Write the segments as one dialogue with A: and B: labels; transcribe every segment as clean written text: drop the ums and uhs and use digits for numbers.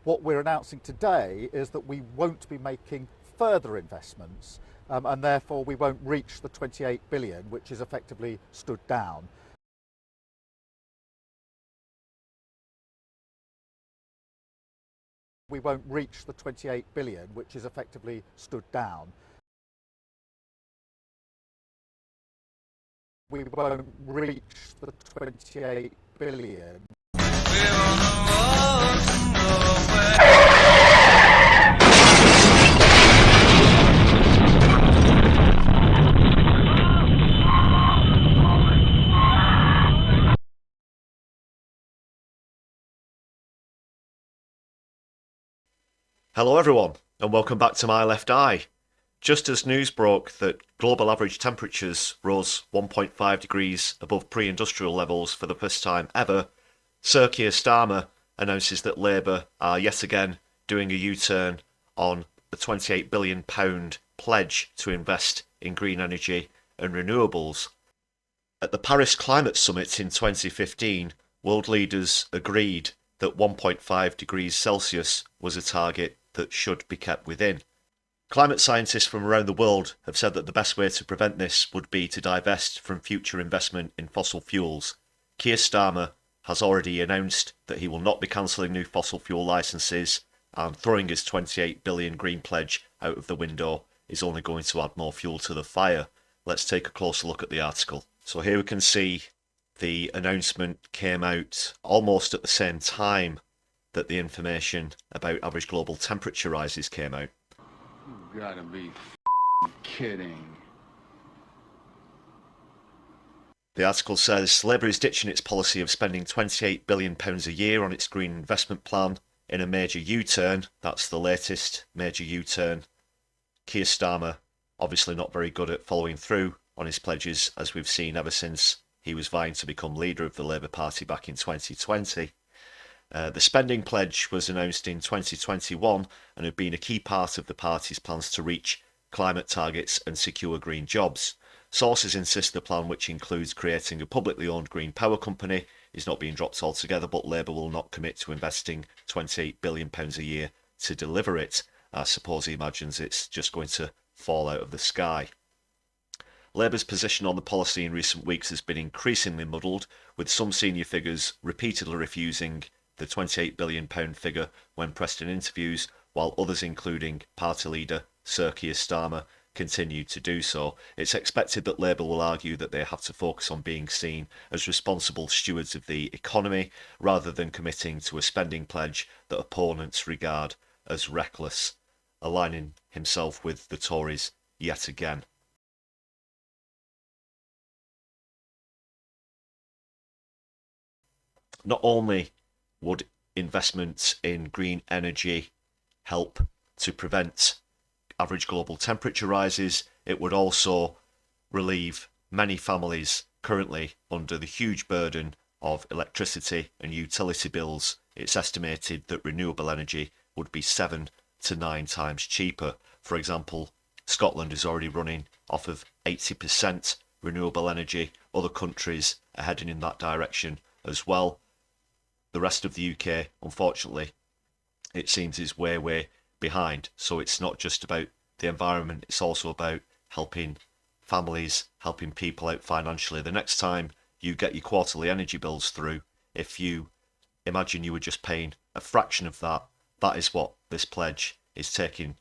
A: What we're announcing today is that we won't be making further investments, and therefore we won't reach the 28 billion, which is effectively stood down. We won't reach the 28 billion, which is effectively stood down. We won't reach the 28 billion.
B: Hello everyone, and welcome back to My Left Eye. Just as news broke that global average temperatures rose 1.5 degrees above pre-industrial levels for the first time ever, Sir Kier Starmer announces that Labour are yet again doing a U-turn on the £28 billion pledge to invest in green energy and renewables. At the Paris Climate Summit in 2015, world leaders agreed that 1.5 degrees Celsius was a target that should be kept within. Climate scientists from around the world have said that the best way to prevent this would be to divest from future investment in fossil fuels. Kier Starmer has already announced that he will not be cancelling new fossil fuel licences, and throwing his 28 billion green pledge out of the window is only going to add more fuel to the fire. Let's take a closer look at the article. So here we can see the announcement came out almost at the same time that the information about average global temperature rises came out.
C: You gotta be kidding.
B: The article says Labour is ditching its policy of spending £28 billion a year on its green investment plan in a major U-turn. That's the latest major U-turn. Kier Starmer obviously not very good at following through on his pledges, as we've seen ever since he was vying to become leader of the Labour Party back in 2020. The spending pledge was announced in 2021 and had been a key part of the party's plans to reach climate targets and secure green jobs. Sources insist the plan, which includes creating a publicly owned green power company, is not being dropped altogether, but Labour will not commit to investing £28 billion a year to deliver it. I suppose he imagines it's just going to fall out of the sky. Labour's position on the policy in recent weeks has been increasingly muddled, with some senior figures repeatedly refusing the £28 billion figure when pressed in interviews, while others, including party leader Sir Kier Starmer, continue to do so. It's expected that Labour will argue that they have to focus on being seen as responsible stewards of the economy, rather than committing to a spending pledge that opponents regard as reckless, aligning himself with the Tories yet again. Not only would investments in green energy help to prevent average global temperature rises, it would also relieve many families currently under the huge burden of electricity and utility bills. It's estimated that renewable energy would be 7 to 9 times cheaper. For example, Scotland is already running off of 80% renewable energy. Other countries are heading in that direction as well. The rest of the UK, unfortunately, it seems is way behind. So it's not just about the environment, it's also about helping families, helping people out financially. The next time you get your quarterly energy bills through, if you imagine you were just paying a fraction of that, that is what this pledge is taking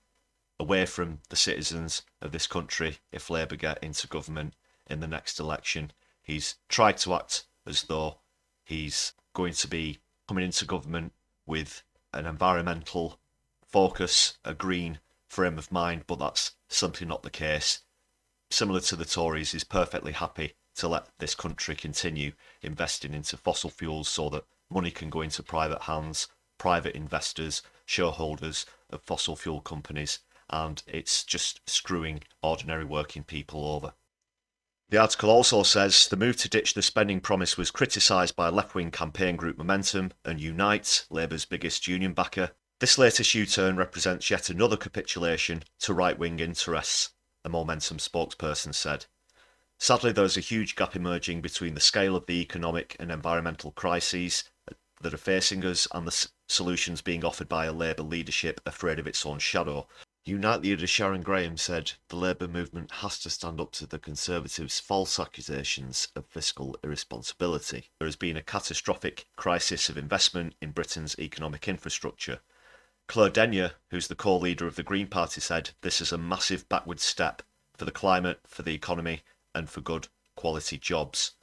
B: away from the citizens of this country if Labour get into government in the next election. He's tried to act as though he's going to be coming into government with an environmental focus, a green frame of mind, but that's simply not the case. Similar to the Tories, he's perfectly happy to let this country continue investing into fossil fuels so that money can go into private hands, private investors, shareholders of fossil fuel companies, and it's just screwing ordinary working people over. The article also says the move to ditch the spending promise was criticised by left-wing campaign group Momentum and Unite, Labour's biggest union backer. This latest U-turn represents yet another capitulation to right-wing interests, a Momentum spokesperson said. Sadly, there is a huge gap emerging between the scale of the economic and environmental crises that are facing us and the solutions being offered by a Labour leadership afraid of its own shadow. Unite leader Sharon Graham said the Labour movement has to stand up to the Conservatives' false accusations of fiscal irresponsibility. There has been a catastrophic crisis of investment in Britain's economic infrastructure. Claire Denyer, who's the co-leader of the Green Party, said this is a massive backward step for the climate, for the economy and for good quality jobs.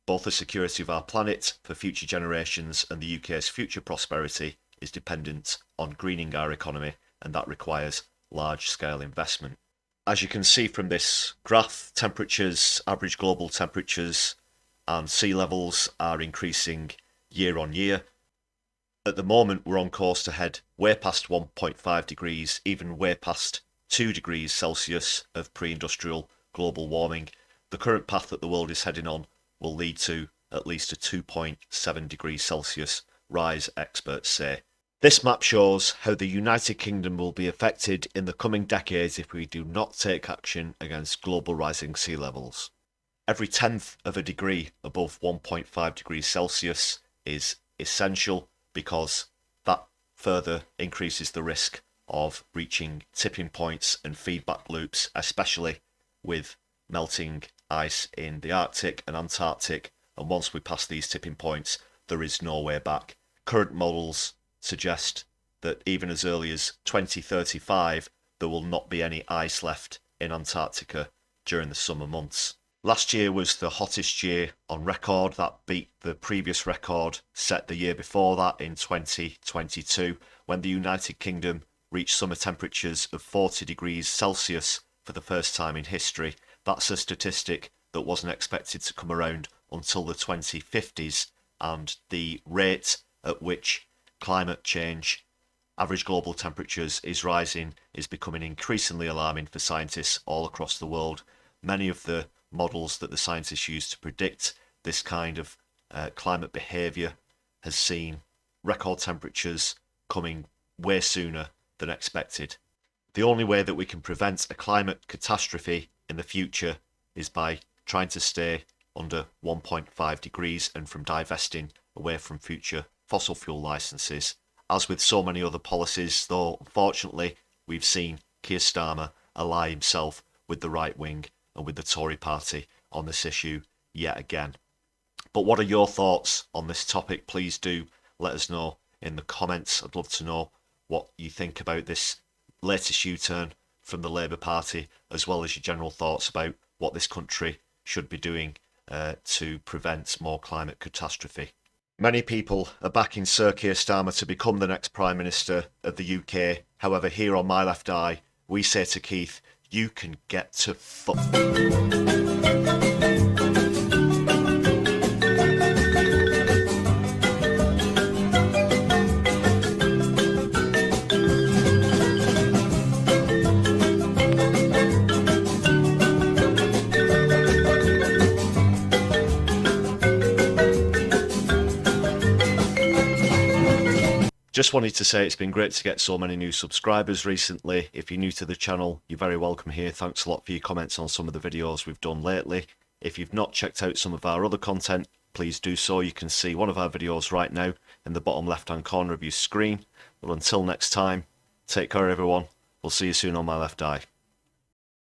B: Both the security of our planet for future generations and the UK's future prosperity is dependent on greening our economy, and that requires large-scale investment. As you can see from this graph, temperatures, average global temperatures and sea levels are increasing year on year. At the moment, we're on course to head way past 1.5 degrees, even way past 2 degrees Celsius of pre-industrial global warming. The current path that the world is heading on will lead to at least a 2.7 degrees Celsius rise, experts say. This map shows how the United Kingdom will be affected in the coming decades if we do not take action against global rising sea levels. Every tenth of a degree above 1.5 degrees Celsius is essential because that further increases the risk of reaching tipping points and feedback loops, especially with melting ice in the Arctic and Antarctic. And once we pass these tipping points, there is no way back. Current models suggest that even as early as 2035, there will not be any ice left in Antarctica during the summer months. Last year was the hottest year on record. That beat the previous record set the year before that in 2022, when the United Kingdom reached summer temperatures of 40 degrees Celsius for the first time in history. That's a statistic that wasn't expected to come around until the 2050s, and the rate at which climate change, average global temperatures is rising is becoming increasingly alarming for scientists all across the world. Many of the models that the scientists use to predict this kind of climate behaviour has seen record temperatures coming way sooner than expected. The only way that we can prevent a climate catastrophe in the future is by trying to stay under 1.5 degrees and from divesting away from future fossil fuel licenses. As with so many other policies, though, unfortunately, we've seen Kier Starmer ally himself with the right wing and with the Tory party on this issue yet again. But what are your thoughts on this topic? Please do let us know in the comments. I'd love to know what you think about this latest U-turn from the Labour Party, as well as your general thoughts about what this country should be doing to prevent more climate catastrophe. Many people are backing Sir Kier Starmer to become the next Prime Minister of the UK. However, here on My Left Eye, we say to Keith, you can get to fuck. Just wanted to say it's been great to get so many new subscribers recently. If you're new to the channel, you're very welcome here. Thanks a lot for your comments on some of the videos we've done lately. If you've not checked out some of our other content, please do so. You can see one of our videos right now in the bottom left hand corner of your screen. Well, until next time, take care everyone. We'll see you soon on My Left Eye.